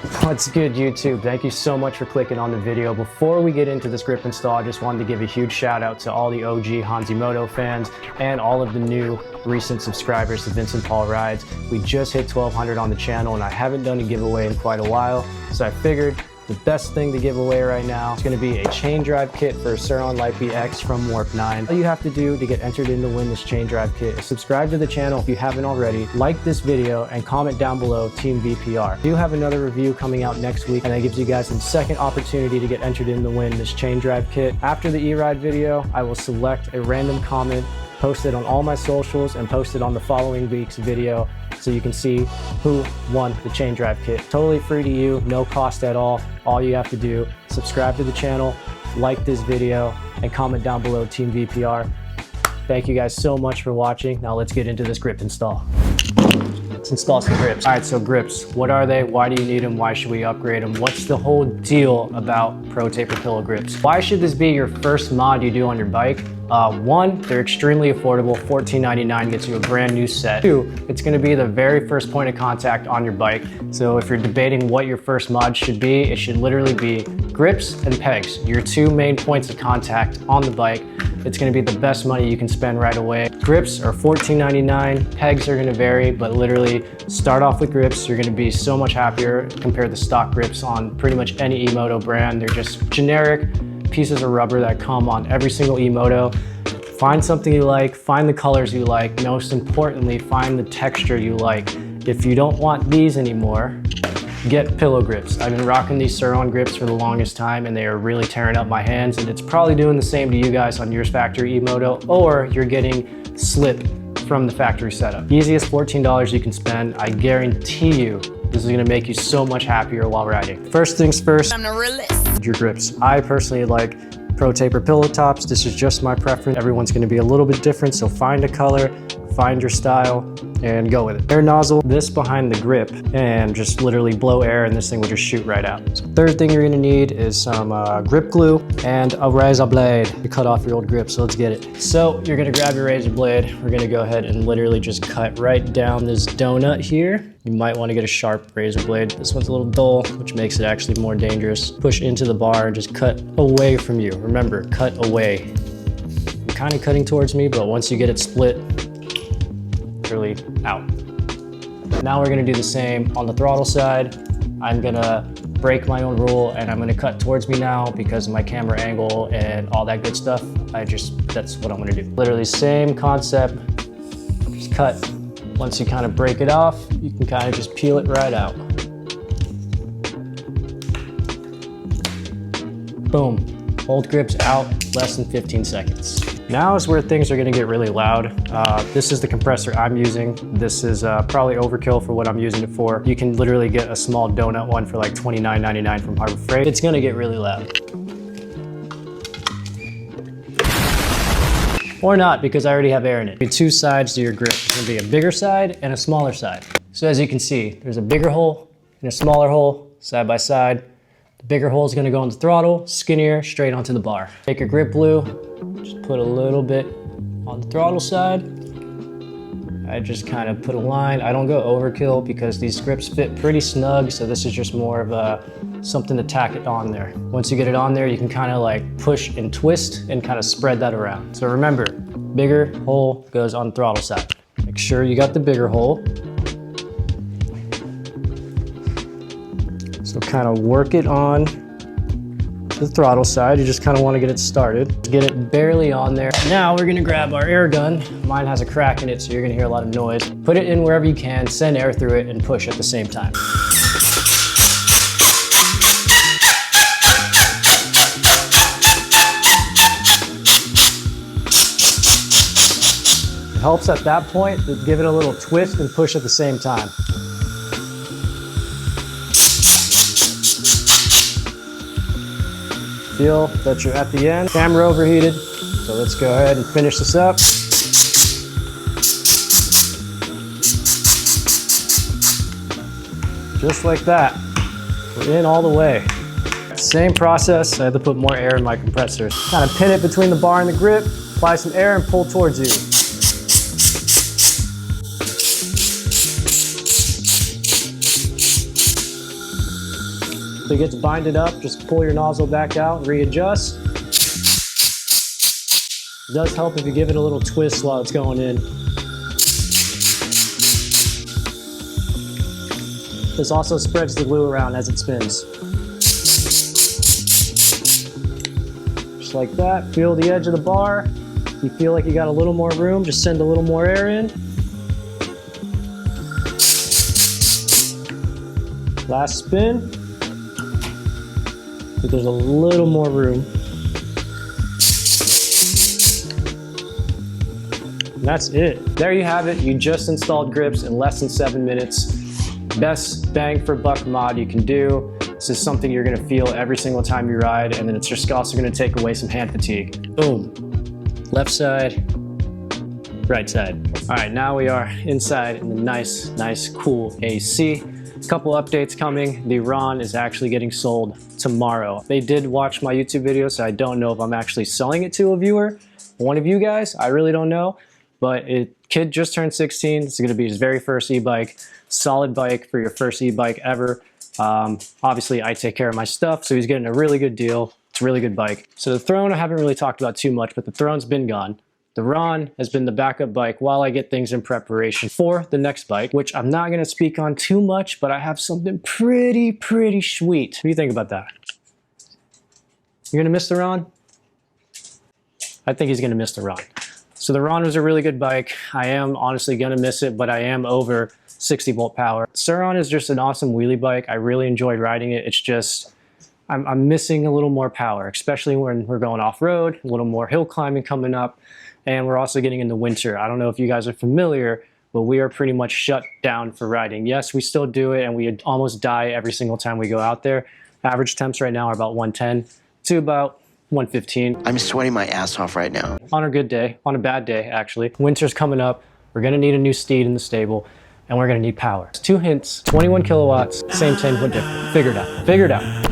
What's good, YouTube? Thank you so much for clicking on the video. Before we get into this grip install, I just wanted to give a huge shout out to all the OG Emoto fans and all of the new recent subscribers to Vincentpaul Rides. We just hit 1,200 on the channel and I haven't done a giveaway in quite a while, so I figured the best thing to give away right now is going to be a chain drive kit for a Surron Light Bee X from Warp 9. All you have to do to get entered in to win this chain drive kit is subscribe to the channel if you haven't already, like this video, and comment down below TEAM VPR. We do have another review coming out next week, and that gives you guys a second opportunity to get entered in to win this chain drive kit. After the Eride video, I will select a random comment, post it on all my socials, and post it on the following week's video so you can see who won the chain drive kit. Totally free to you, no cost at all. All you have to do, subscribe to the channel, like this video, and comment down below TEAM VPR. Thank you guys so much for watching. Now let's get into this grip install. Let's install some grips. All right, so grips, what are they? Why do you need them? Why should we upgrade them? What's the whole deal about Pro Taper Pillow grips? Why should this be your first mod you do on your bike? One, they're extremely affordable. $14.99 gets you a brand new set. Two, it's gonna be the very first point of contact on your bike. So if you're debating what your first mod should be, it should literally be grips and pegs, your two main points of contact on the bike. It's gonna be the best money you can spend right away. Grips are $14.99, pegs are gonna vary, but literally start off with grips. You're gonna be so much happier compared to stock grips on pretty much any e-moto brand. They're just generic pieces of rubber that come on every single e-moto. Find something you like, find the colors you like, most importantly, find the texture you like. If you don't want these anymore, get pillow grips. I've been rocking these Surron grips for the longest time and they are really tearing up my hands, and it's probably doing the same to you guys on your factory e-moto, or you're getting slip from the factory setup. Easiest $14 you can spend. I guarantee you this is gonna make you so much happier while riding. First things first, I'm the realist. Your grips. I personally like Pro Taper pillow tops. This is just my preference. Everyone's gonna be a little bit different, so find a color, find your style, and go with it. Air nozzle, this behind the grip, and just literally blow air and this thing will just shoot right out. So third thing you're gonna need is some grip glue and a razor blade to cut off your old grip, so let's get it. So you're gonna grab your razor blade. We're gonna go ahead and literally just cut right down this donut here. You might wanna get a sharp razor blade. This one's a little dull, which makes it actually more dangerous. Push into the bar and just cut away from you. Remember, cut away. You're kind of cutting towards me, but once you get it split, really out. Now we're gonna do the same on the throttle side. I'm gonna break my own rule and I'm gonna cut towards me now because of my camera angle and all that good stuff. That's what I'm gonna do. Literally same concept, just cut. Once you kind of break it off, you can kind of just peel it right out. Boom, hold grips out, less than 15 seconds. Now is where things are gonna get really loud. This is the compressor I'm using. This is probably overkill for what I'm using it for. You can literally get a small donut one for like $29.99 from Harbor Freight. It's gonna get really loud. Or not, because I already have air in it. Two sides to your grip. There's gonna be a bigger side and a smaller side. So as you can see, there's a bigger hole and a smaller hole side by side. The bigger hole is gonna go on the throttle, skinnier, straight onto the bar. Take your grip glue, just put a little bit on the throttle side. I just kind of put a line. I don't go overkill because these grips fit pretty snug, so this is just more of something to tack it on there. Once you get it on there, you can kind of like push and twist and kind of spread that around. So remember, bigger hole goes on the throttle side. Make sure you got the bigger hole. So kind of work it on the throttle side. You just kind of want to get it started. Get it barely on there. Now we're gonna grab our air gun. Mine has a crack in it, so you're gonna hear a lot of noise. Put it in wherever you can, send air through it, and push at the same time. It helps at that point to give it a little twist and push at the same time. Feel that you're at the end. Camera overheated, so let's go ahead and finish this up. Just like that. We're in all the way. Same process, I had to put more air in my compressor. Kind of pin it between the bar and the grip, apply some air and pull towards you. So it gets binded up, just pull your nozzle back out, readjust. It does help if you give it a little twist while it's going in. This also spreads the glue around as it spins. Just like that, feel the edge of the bar. If you feel like you got a little more room, just send a little more air in. Last spin. If there's a little more room. And that's it. There you have it. You just installed grips in less than 7 minutes. Best bang for buck mod you can do. This is something you're gonna feel every single time you ride, and then it's just also gonna take away some hand fatigue. Boom. Left side, right side. All right, now we are inside in the nice, cool AC. A couple updates coming. The Ron is actually getting sold tomorrow. They did watch my YouTube video, so I don't know if I'm actually selling it to a viewer. One of you guys, I really don't know. But kid just turned 16. This is gonna be his very first e-bike. Solid bike for your first e-bike ever. Obviously, I take care of my stuff, so he's getting a really good deal. It's a really good bike. So the Throne, I haven't really talked about too much, but the Throne's been gone. The Ron has been the backup bike while I get things in preparation for the next bike, which I'm not gonna speak on too much, but I have something pretty sweet. What do you think about that? You're gonna miss the Ron? I think he's gonna miss the Ron. So the Ron was a really good bike. I am honestly gonna miss it, but I am over 60 volt power. Surron is just an awesome wheelie bike. I really enjoyed riding it. It's just, I'm missing a little more power, especially when we're going off-road, a little more hill climbing coming up, and we're also getting into winter. I don't know if you guys are familiar, but we are pretty much shut down for riding. Yes, we still do it, and we almost die every single time we go out there. Average temps right now are about 110 to about 115. I'm sweating my ass off right now. On a good day, on a bad day actually. Winter's coming up, we're gonna need a new steed in the stable, and we're gonna need power. 2 hints, 21 kilowatts, same 10, what different? Figure it out, figure it out.